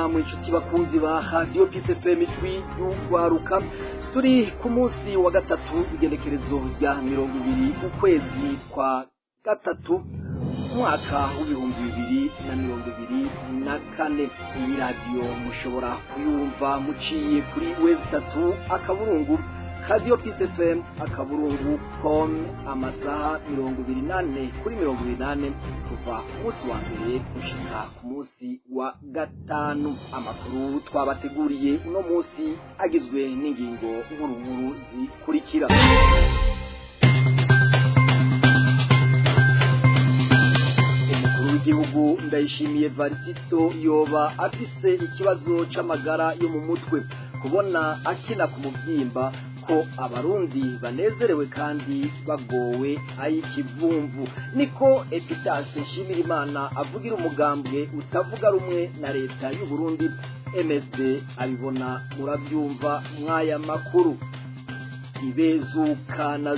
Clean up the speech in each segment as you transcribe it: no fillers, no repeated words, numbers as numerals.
namwe inshuti bakunzi ba Radio Peace FM y'ugwaruka turi ku munsi wa gatatu igenekerezo rya 20 ukwezi kwa gatatu mwaka w'ibihumbi 2024. Iyi radio mushobora kuyumva muciye kuri website akaburungu Radio Peace FM akaburungu.com amasaha 28 kuri 28 kuva ku munsi wa mbere gushika ku munsi wa gatanu. Amakuru twabateguriye uno munsi agizwe n'ingingo nkuru zikurikira. Igihugu Ndayishimiye Varisito yoba afise ikibazo c'amagara yo mu mutwe, kubona akina ku mubyimba ko abarundi banezerewe kandi bagowe ayikivumvu. Niko Epitase Nshimirimana avugira umugambwe utavuga rumwe na leta y'u Burundi MSD abibona, muravyumva mwaya makuru. Ibezuka na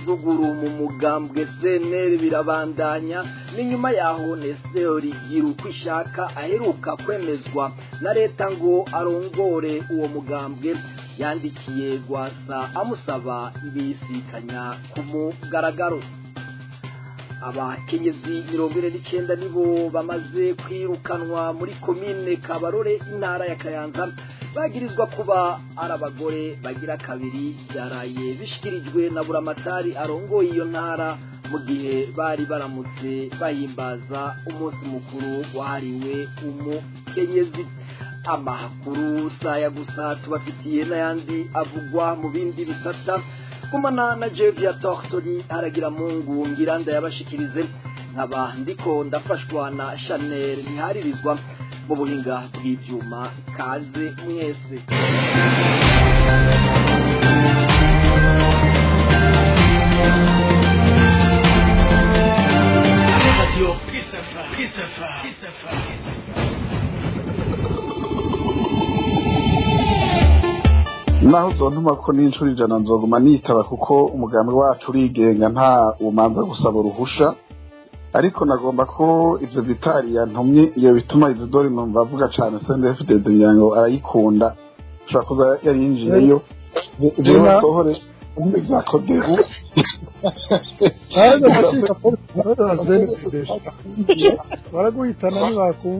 zuguru mu mugambwe CNL birabandanya, ni nyuma yaho Nestor Girukwishaka aheruka kwemezwa na leta ngo arongore uwo mugambwe yandikiye Gwasa amusaba ibisikanya ku mugaragaro. Abakenyezi 29 nibo bamaze kwirukanwa muri komine Kabarore intara ya Kayanza bagirizwa kuba arabagore bagira kabiri, byaraye bishikirijwe na Buramatari arongoye iyo ntara mu gihe bari baramutse bahimbaza umunsi mukuru wahariwe umukenyezi. Amakuru saya gusa tubafitiye n'ayandi avugwa mu bindi bisata. Kumana na Jevia Tortori haragira Mungu ngiranda yabashikirize, nkaba ndiko ndafashwa na Chanel ntiharirizwa mu buhinga bw'ivyuma. Kaze mwese. Radio Peace FM. Naho zontuma ko n'inshuro ijana nzoguma nitaba kuko umugambi wacu urigenga nta umanza gusaba uruhusha, ariko nagomba ko ivyo vitari yantumye iyo bituma Isidore numva avuga cane CNDD-FDD nyango arayikunda ushobora kuza yari yinjiyeyo jewe sohore za kodebu Hadi mashika waraguhitana nibaku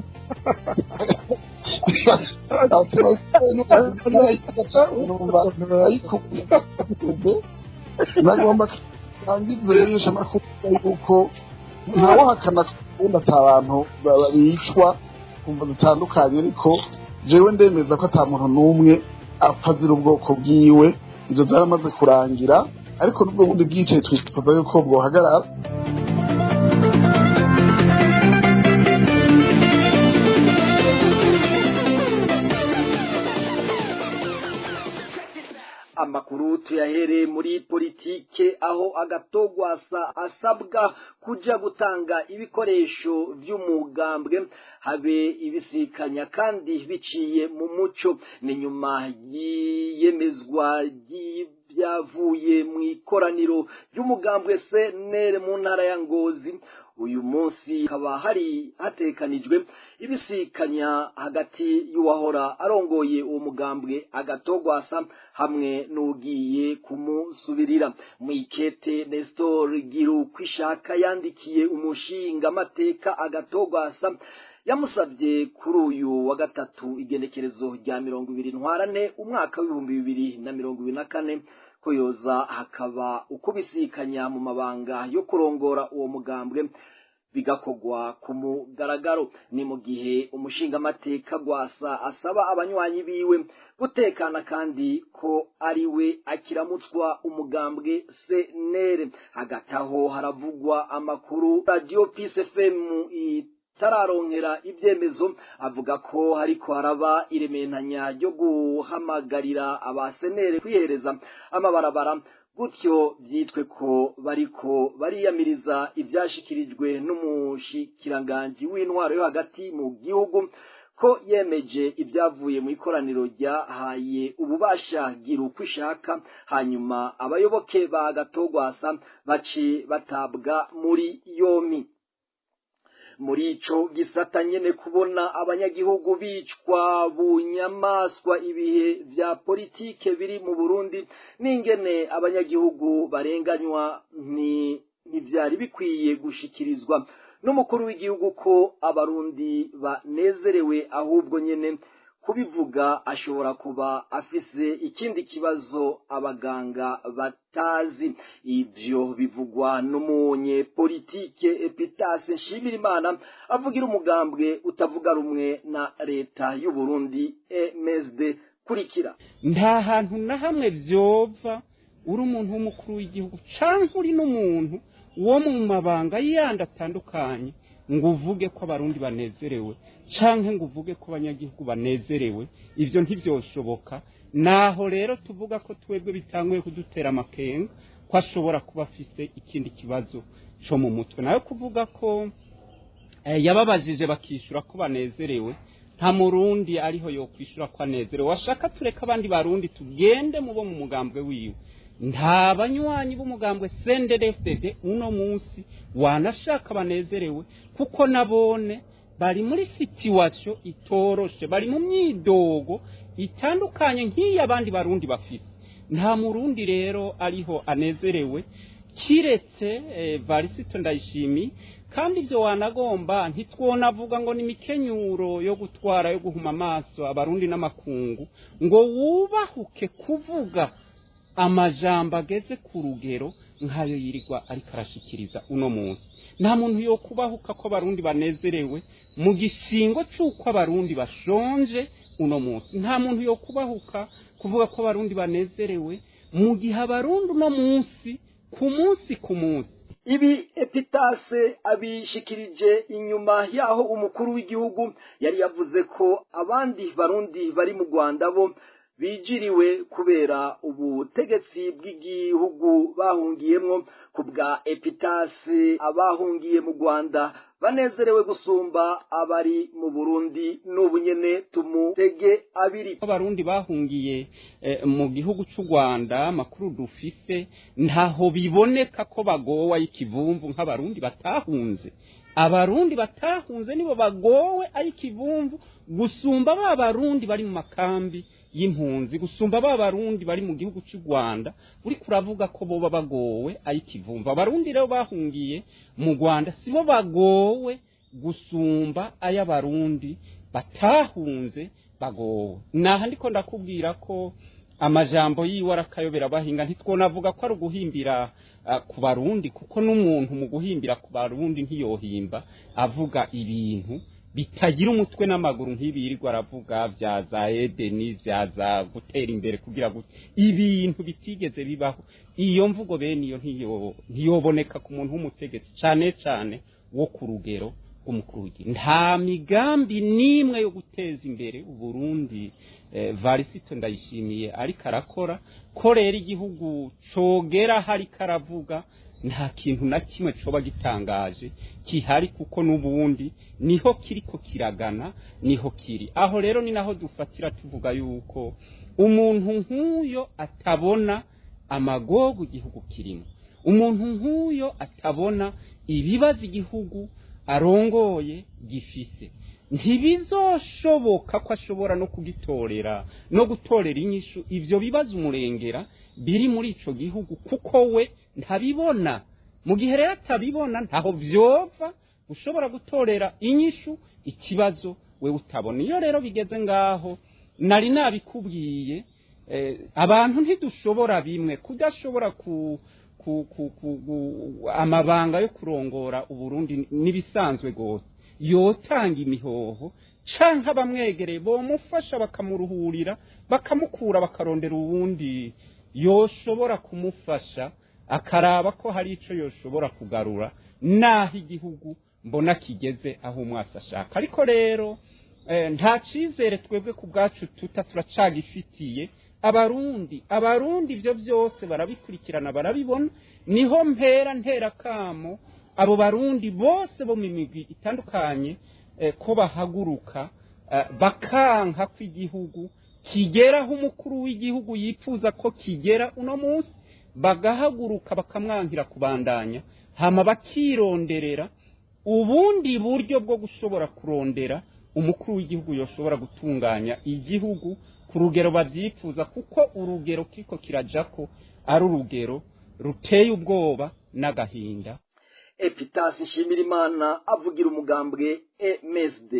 nagomba kangizeyesha amakuru yuko ntawahakana kundi atabantu bicwa kumva zitandukanye, ariko jewe ndemeza ko ata muntu n'umwe apfazira ubwoko bwiwe. Ivyo byaramaze kurangira, ariko nubwo bundi bwicaye twifuza yuko bwohagarara. Amakuru tuyahere muri politike, aho Agatogwasa asabwa kuja gutanga ibikoresho vy'umugambwe habe ibisikanya kandi biciye mu muco. Ni nyuma yiyemezwa byavuye mu ikoraniro ry'umugambwe CNL mu ntara ya Ngozi. Uyu munsi kaba hari hatekanijwe ibisikanya hagati y'uwahora arongoye uwo mugambwe Agatogwasa hamwe n'ugiye kumusubirira. Mwikete Nestor Girukwishaka yandikiye umushinga amateka Agatogwasa yamusabye kuri uyu wa gatatu igenekerezo rya 20 ntwarane umwaka w'ibihumbi 2024 ko yoza hakaba ukubisikanya mu mabanga yo kurongora uwo mugambwe bigakogwa ku mugaragaro. Ni mu gihe umushinga amateka Gwasa asaba abanywanyi biwe gutekana kandi ko ariwe akiramutswa umugambwe CNL. Hagataho haravugwa amakuru Radio Peace FM tararonkera ivyemezo avuga ko hariko haraba irementanya ryo guhamagarira abasenere kwihereza amabarabara, gutyo vyitwe ko bariko bariyamiriza ivyashikirijwe n'umushikiranganji w'intwaro yo hagati mu gihugu ko yemeje ibyavuye mu ikoraniro ryahaye ububasha Girukwishaka, hanyuma abayoboke ba Gatogwasa baci batabwa muri yomi. muri ico gisata nyene kubona abanyagihugu bicwa bunyamaswa ibihe vya politike biri mu Burundi n'ingene abanyagihugu barenganywa ntivyari bikwiye gushikirizwa n'umukuru w'igihugu ko abarundi banezerewe ahubwo nyene kubivuga ashobora kuba afise ikindi kibazo abaganga batazi. Ivyo bivugwa n'umunye politike Epitase Nshimirimana avugira umugambwe utavuga rumwe na leta y'u Burundi MSD. Kurikira: nta hantu na hamwe vyova uri umuntu w'umukuru w'igihugu canke uri n'umuntu wo mu mabanga yandi atandukanye ngo uvuge ko abarundi banezerewe canke ngo uvuge ko abanyagihugu banezerewe. Ivyo ntivyoshoboka. Naho rero tuvuga ko twebwe bitanguye kudutera amakenga ko ashobora kuba afise ikindi kibazo co mu mutwe, nayo kuvuga ko yababajije bakishura ko banezerewe. Nta murundi ariho yo kwishura ko anezerewe. Washaka tureka abandi barundi tugende mubo mu mugambwe wiwe. Nta banywanyi b'umugambwe CNDD-FDD uno munsi wanashaka banezerewe, kuko nabone bari muri situation itoroshe, bari mu myidogo itandukanye nk'iyi abandi barundi bafite. Nta murundi rero ariho anezerewe kiretse Varisito Ndayishimiye. Kandi ivyo wanagomba ntitwonavuga ngo ni mikenyuro yo gutwara yo guhuma amaso abarundi n'amakungu ngo wubahuke kuvuga amajambo ageze ku rugero nkayo yirirwa ariko arashikiriza uno munsi. Nta muntu yo kubahuka ko abarundi banezerewe mu gishingo c'uko abarundi bashonje uno munsi. Nta muntu yo kubahuka kuvuga ko abarundi banezerewe mu gihe abarundi uno munsi ku munsi. Ibi Epitase abishikirije inyuma yaho umukuru w'igihugu yari yavuze ko abandi barundi bari mu Rwanda bo bijiriwe kubera ubutegetsi bw'igihugu bahungiyemwo. Kubwa Epitase abahungiye mu Rwanda banezerewe gusumba abari mu Burundi. N'ubu nyene tumutege abiri. Abarundi bahungiye mu gihugu c'u Rwanda makuru dufise ntaho biboneka ko bagowa ikivumvu nk'abarundi batahunze. Abarundi batahunze nibo bagowe ayikivumvu gusumba ba barundi bari mu makambi y'impunzi, gusumba ba barundi bari mu gihugu cy'u Rwanda. Uri kuravuga ko boba bagowe ayikivumvu. Abarundi rero bahungiye mu Rwanda sibo bagowe gusumba ay'abarundi batahunze bagowe. Naha ndiko ndakubwira ko amajambo yiwe arakayobera bahinga. Ntitwonavuga ko ari uguhimbira ku barundi, kuko n'umuntu mu guhimbira ku barundi ntiyohimba avuga ibintu bitagira umutwe n'amaguru nk'ibirirwa aravuga vya za Edeni, vya za gutera imbere kugira gute ibintu bitigeze bibaho. Iyo mvugo bene iyo ntiyoboneka ku muntu w'umutegetsi cane wo ku rugero umukuru w'igihugu. Nta migambi nimwe yo guteza imbere Uburundi Varisito Ndayishimiye ariko arakora ko rero igihugu cogera hari karavuga. Nta kintu na kimwe coba gitangaje kihari, kuko n'ubundi niho kiriko kiragana, niho kiri. Aho rero ni naho dufatira tuvuga yuko umuntu nk'uyo atabona amagogo igihugu kirimo, umuntu nk'uyo atabona ibibazo igihugu arongoye gifise, ntibizoshoboka ko ashobora no kugitorera no gutorera inyishu ivyo bibazo umurengera biri muri ico gihugu, kuko we ntabibona. Mu gihe rero atabibona ntaho vyova ushobora gutorera inyishu ikibazo we utabona. Iyo rero bigeze ngaho nari nabikubwiye, abantu ntidushobora bimwe, kudashobora amabanga yo kurongora Uburundi nibisanzwe gose. Yotanga imihoho canke abamwegereye bomufasha bakamuruhurira, bakamukura, bakarondera ubundi yoshobora kumufasha, akaraba ko hari ico yoshobora kugarura naho igihugu mbona kigeze aho umwasa ashaka. Ariko rero nta cizere twebwe ku bwacu turacagifitiye abarundi ivyo vyose barabikurikirana, barabibona. Niho ntera kamo abo barundi bose bo mu migwi itandukanye ko bahaguruka bakanka ko igihugu kigeraho umukuru w'igihugu yifuza ko kigera uno munsi, bagahaguruka bakamwankira kubandanya, hama bakironderera ubundi buryo bwo gushobora kurondera umukuru w'igihugu yoshobora gutunganya igihugu ku rugero babyifuza, kuko urugero kiko kirajako ari urugero ruteye ubwoba n'agahinda. Epitasi Nshimirimana avugira umugambwe MSD.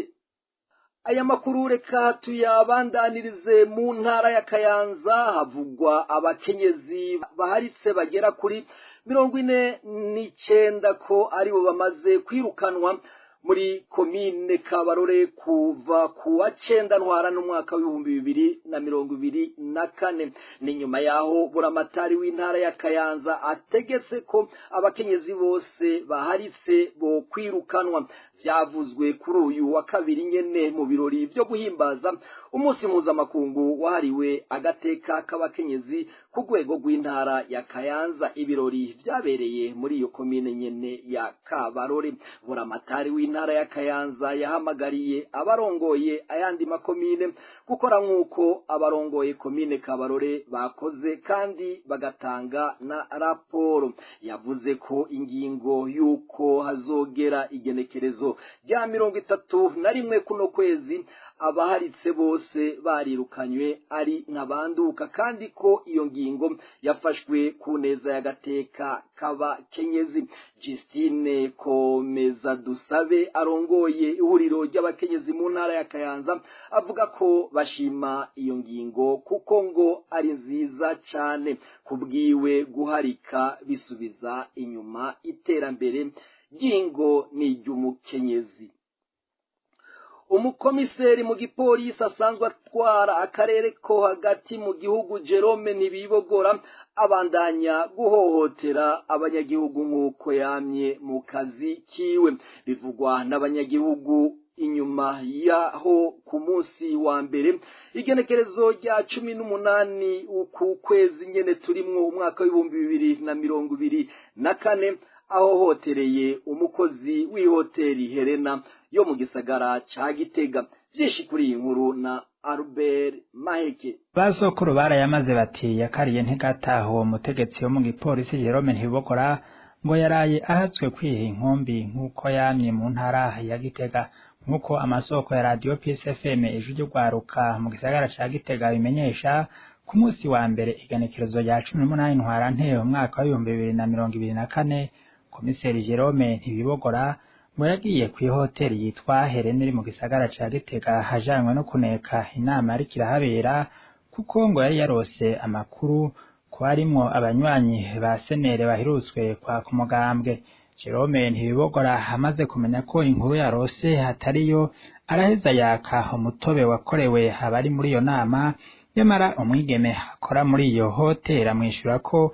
Aya makuru reka tuyabandanirize mu ntara ya Kayanza, havugwa abakenyezi baharitse bagera kuri 49 ko aribo bamaze kwirukanwa muri komine Kabarore kuva kuwa 9 ntwarana umwaka w'2024. Ni nyuma yaho buramatari w'intara ya Kayanza ategetse ko abakenyezi bose baharitse bo kwirukanwa. Vyavuzwe kuri uyu wa kabiri nyene mu birori byo guhimbaza umunsi mpuzamakungu wahariwe agateka k'abakenyezi ku rwego rw'intara ya Kayanza. Ibirori vyabereye muri iyo komine nyene ya Kabarore. Buramatari w'intara ya Kayanza yahamagariye abarongoye ayandi makomine gukora nk'uko abarongoye komine Kabarore bakoze kandi bagatanga na raporo. Yavuze ko ingingo yuko hazogera igenekerezo rya 31 kuno kwezi abaharitse bose barirukanywe ari nkabanduka, kandi ko iyo ngingo yafashwe ku neza y'agateka k'abakenyezi. Justine Komeza Dusabe arongoye ihuriro ry'abakenyezi mu ntara ya Kayanza avuga ko bashima iyo ngingo kuko ngo ari nziza cyane. Kubwiwe guharika bisubiza inyuma iterambere ry'ingo n'iry'umukenyezi. Umukomiseri mu gipolisi asanzwe atwara akarere ko hagati mu gihugu Jerome Ntibibogora abandanya guhohotera abanyagihugu nk'uko yamye mu kazi kiwe. Bivugwa n'abanyagihugu inyuma yaho ku munsi wa mbere igenekerezo rya 18 uku kwezi nyene turimwo umwaka w'2024 ahohotereye umukozi w'ihoteli Helena yo mu gisagara ca Gitega. Vyinshi kuri iyi nkuru na Albert Maheke. Basokuru barayamaze bati yakariye ntigataho uwo mutegetsi wo mu gipolisi Jerome Ntibibogora ngo yaraye ahatswe kwiha inkumbi nk'uko yamye mu ntara ya Gitega, nk'uko amasoko ya Radio Peace FM ijwi ryo gwaruka mu gisagara ca Gitega bimenyesha. Ku munsi wa mbere igenekerezo rya 18 ntwarante umwaka wa 2024 komiseri Jerome Ntibibogora ngo yagiye ku hoteli yitwa Helena iri mu gisagara ca Gitega hajanywe no kuneka inama ari kirahabera, kuko ngo yari yarose amakuru ko harimo abanywanyi ba senere bahirutswe kwa kumugambwe. Jerome Ntibibogora amaze kumenya ko inkuru yarose hatariyo, araheza yaka umutobe wakorewe abari muri iyo nama. Nyamara umwigeme akora muri iyo hoteli amwishura ko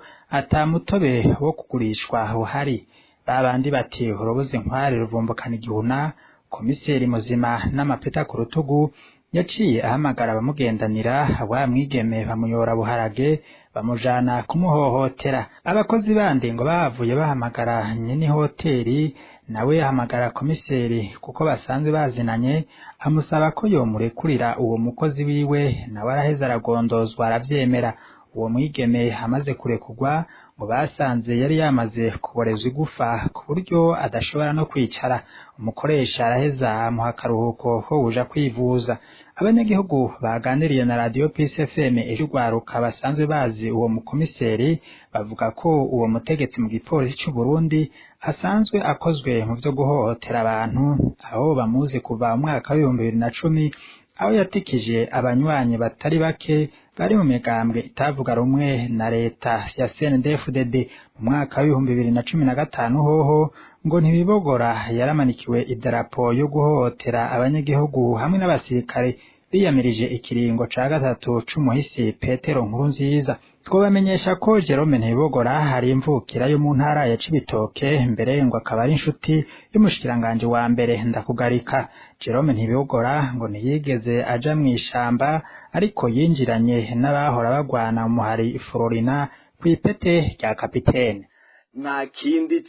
atamutobe wo kugurishwa uhari. Babandi bati urubuze nkwari ruvumbukana igihuna. Komiseri muzima n'amapeta ku rutugu yaciye ahamagara abamugendanira, wa mwigeme bamuyora buharage bamujana kumuhohotera. Abakozi bandi ngo bavuye bahamagara nyene hoteli, nawe ahamagara komiseri kuko basanzwe bazinanye, amusaba ko yomurekurira uwo mukozi wiwe, nawe araheza aragondozwa aravyemera. Uwo mwigeme amaze kurekurwa ngo basanze yari yamaze kuborezwa igufa ku buryo adashobora no kwicara. Umukoresha araheza amuha akaruhuko ko uja kwivuza. Abanyagihugu baganiriye na Radio Peace FM ijwi rwaruka basanzwe bazi uwo mukomiseri bavuga ko uwo mutegetsi mu gipolisi cy'u Burundi asanzwe akozwe mu byo guhohotera abantu, aho bamuzi kuva mu mwaka wa 2010 aho yatikije abanywanyi batari bake bari mu migambwe itavuga rumwe na leta ya CNDD-FDD. Mu mwaka wa 2015 hoho ngo Ntibibogora yaramanikiwe idarapo yo guhohotera abanyagihugu hamwe n'abasirikare biyamirije ikiringo ca gatatu c'umuhisi Petero Nkurunziza. Twobamenyesha ko Jerome Ntibibogora hari imvukira yo mu ntara ya Cibitoke, mbere ngo akaba ari inshuti y'umushikiranganje wa mbere Ndakugarika. Jerome Ntibibogora ngo ntiyigeze aja mw'ishamba, ariko yinjiranye n'abahora bagwana mu hari Florina kw'ipete rya kapitene. Nta kindi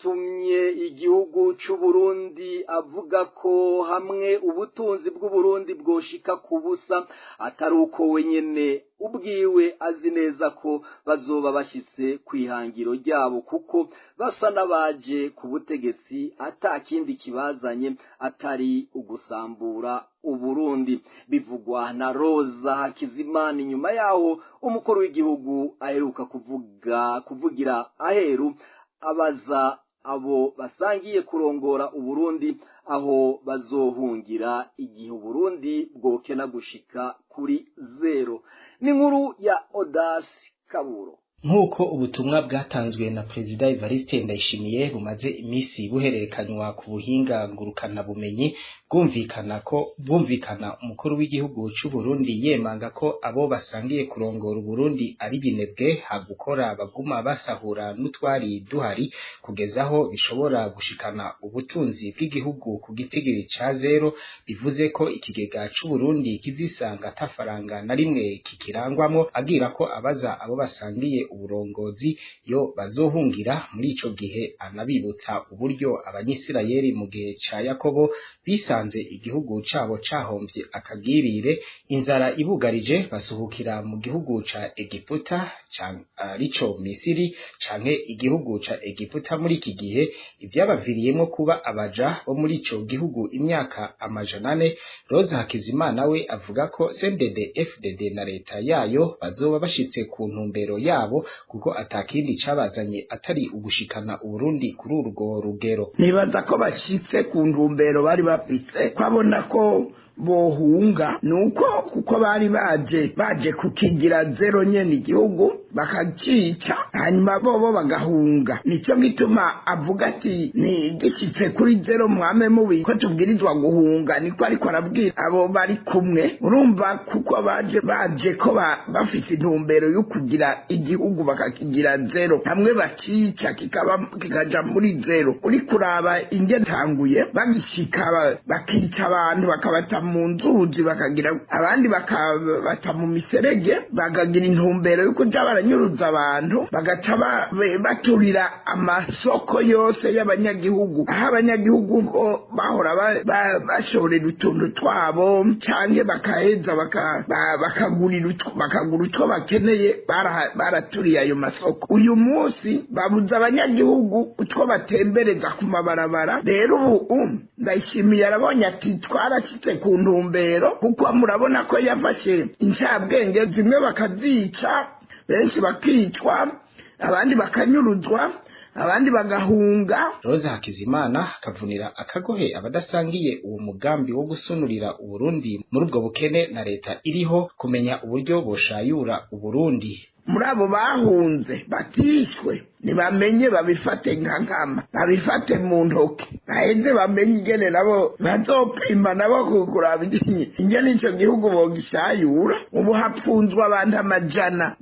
yatumye igihugu c'u Burundi avuga ko hamwe ubutunzi bw'u Burundi bwoshika ku busa atari uko wenyene ubwiwe azi neza ko bazoba bashitse kwihangiro ryabo kuko basa n'abaje ku butegetsi atakindi kibazanye atari ugusambura Uburundi. Bivugwa na Rosa Hakizimana inyuma yaho umukuru w'igihugu aheruka kuvugira aheru abaza abo basangiye kurongora Uburundi aho bazohungira igihe Uburundi bwokena gushika kuri zero. Ni nkuru ya Odasi Kaburo. Nk'uko ubutumwa bwatanzwe na Perezida Evariste Ndayishimiye bumaze imisi buhererekanywa ku buhinga ngurukana bumenyi bwumvikana umukuru w'igihugu c'u Burundi yemanga ko abo basangiye kurongora Burundi ari binebwe hagukora baguma basahura n'utwari duhari kugezaho bishobora gushikana ubutunzi bw'igihugu ku gitigiri ca zero, bivuze ko ikigega c'u Burundi kizisanga atafaranga na rimwe kikirangwamo, agira ko abaza abo basangiye uburongozi yo bazohungira muri ico gihe. Anabibutsa uburyo abanyisirayeli mu gihe ca Yakobo bisanze igihugu cabo cahomvye akagirire, inzara ibugarije basuhukira mu gihugu ca Egiputa arico Misiri canke igihugu ca Egiputa. Muri iki gihe ivyabaviriyemo kuba abaja bo muri ico gihugu imyaka 400. Rosa Hakizimana we avuga ko CNDD FDD na leta yayo bazoba bashitse ku ntumbero yabo kuko atakindi cabazanye atari ugushikana Uburundi kuri urwo rugero. Nibaza ko bashitse ku ntumbero bari bafise, kwabona ko bohunga nuko kuko bari baje kukigira zero nyene igihugu bakacica hanyuma bobo bagahunga. Nico gituma avuga ati ni gishitse kuri zero mwame mubi ko tubwirizwa guhunga, niko ariko arabwira abo bari kumwe. Urumva kuko baje ko bafite intumbero yo kugira igihugu bakakigira zero, hamwe bacica kikaja muri zero. Uri kuraba ingene tanguye bagishika bakica abantu bakabata mu nzuzi bakagira abandi bakabata mu miserege, bakagira intumbero yo kuja baranyuruza abantu, bagaca baturira amasoko yose y'abanyagihugu, aho abanyagihugu bahora bashorera utuntu twabo canke bakaheza bakagura utwo bakeneye, baraturiye ayo masoko. Uyu munsi babuza abanyagihugu utwo batembereza ku mabarabara. Rero ubu Ndayishimiye arabonye ati twarashitse ku ntumbero, kuko murabona ko yafashe incabwenge zimwe bakazica, benshi bakicwa, abandi bakanyuruzwa, abandi bagahunga. Rosa Hakizimana akavunira akagohe abadasangiye uwo mugambi wo gusunurira Uburundi muri ubwo bukene na leta iriho kumenya uburyo boshayura Uburundi. Muri abo bahunze batishwe nibamenye babifate nkama, babifate mu ntoke, baheze bamenye ingene nabo bazopima nabo kukuraba ingene ico gihugu bogishayura. Ubu hapfunzwe abantu amajana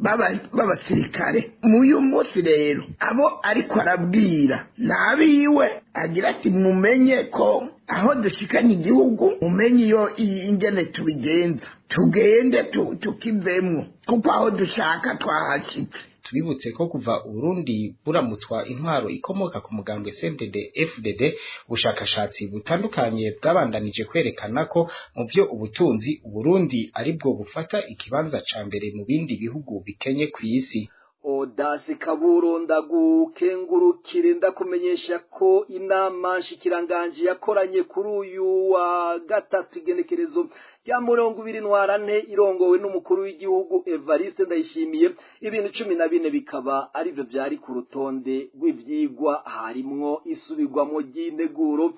b'abasirikare. Muyu munsi rero abo ariko arabwira nabiwe agira ati mumenye ko aho dushikanye igihugu, mumenye iyo ingene tubigenza, tugende tukivemwo kuko aho dushaka twahashitse. Tubibutse ko kuva Uburundi buramutswa intwaro ikomoka ku mugambwe CNDD FDD, ubushakashatsi butandukanye bwabandanije kwerekana ko mu byo ubutunzi Uburundi aribwo bufata ikibanza ca mbere mu bindi bihugu bikenye ku isi. Odasi Kaburo ndagukengurukire ndakumenyesha ko inama nshikiranganje yakoranye kuri uyu wa gatatu igenekerezo rya 24 irongowe n'umukuru w'igihugu Evariste Ndayishimiye. Ibintu 14 bikaba arivyo vyari ku rutonde rw'ivyigwa, harimwo isubirwamo ry'integuro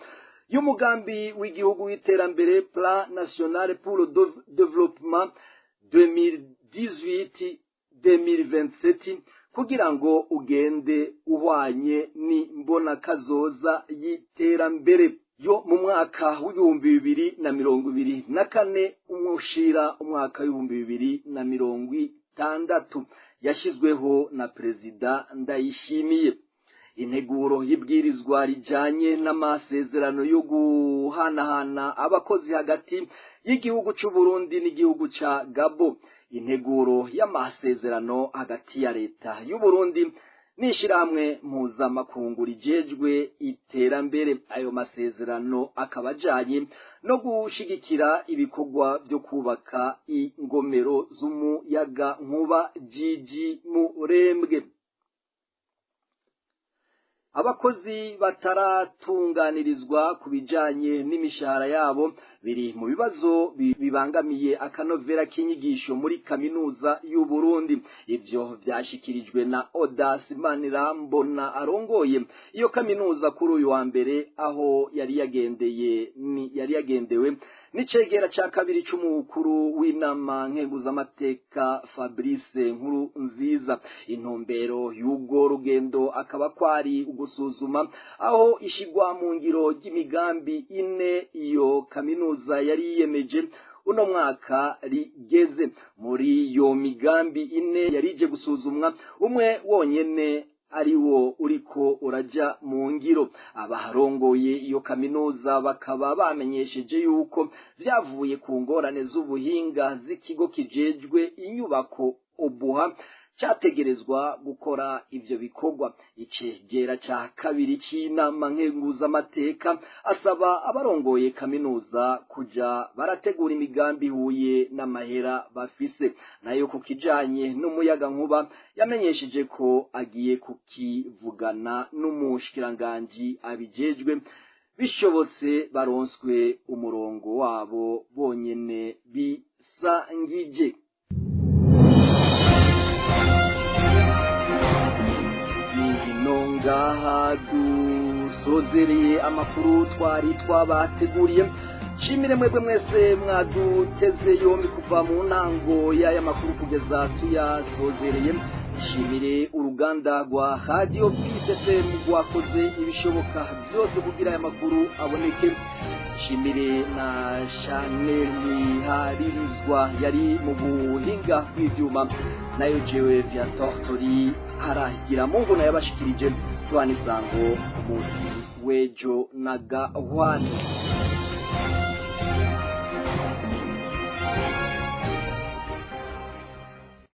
y'umugambi w'igihugu w'iterambere Plan National pour le Développement 2018-2027 kugira ngo ugende uhwanye ni mbona kazoza y'iterambere yo mu mwaka w'2024 umushira umwaka w'2060 yashizweho na Perezida Ndayishimiye. Integuro y'ibwirizwa rijanye n'amasezerano yo guhanahana abakozi hagati y'igihugu c'u Burundi n'igihugu ca Gabo. Integuro y'amasezerano hagati ya leta y'u Burundi n'ishirahamwe mpuzamakungu rijejwe iterambere. Ayo masezerano akaba ajanye no gushigikira ibikorwa byo kubaka ingomero z'umuyaga nkuba Jiji Murembwe. Abakozi bataratunganirizwa ku bijanye n'imishahara yabo biri mu bibazo bibangamiye akanovera k'inyigisho muri kaminuza y'u Burundi. Ivyo vyashikirijwe na Audace Manirambona arongoye iyo kaminuza kuri uyu wa mbere, aho yari yagendewe n'icegera ca kabiri c'umukuru w'inama nkenguzamateka Fabrice Nkurunziza. Intumbero y'ubwo rugendo akaba kwari ugusuzuma aho ishigwa mu ngiro ry'imigambi ine iyo kaminuza yari yiyemeje uno mwaka rigeze. Muri iyo migambi ine yarije gusuzumwa, umwe wonyene ari wo uriko uraja mu ngiro. Abarongoye iyo kaminuza bakaba bamenyesheje yuko vyavuye ku ngorane z'ubuhinga z'ikigo kijejwe inyubako Obuha cyategerezwa gukora ivyo bikorwa. Icegera ca kabiri c'inama nkenguzamateka asaba abarongoye kaminuza kuja barategura imigambi ihuye n'amahera bafise. Nayo ku kijanye n'umuyaga nkuba yamenyesheje ko agiye kukivugana n'umushikiranganji abijejwe, bishobotse baronswe umurongo wabo bonyene bisangije. Ngaha dusozereye amakuru twari twabateguriye. Shimire mwebwe mwese mwaduteze yombi kuva mu ntango y'aya makuru kugeza tuyasozereye. Shimire uruganda rwa Radio PSFM rwakoze ibishoboka byose kugira aya makuru aboneke. Shimire na Chanel Miharirizwa yari mu buhinga bw'ivyuma, nayo jewe vya Tortori haragira Mungu na yabashikirije. Twanisango umunsi wejo na gahwane.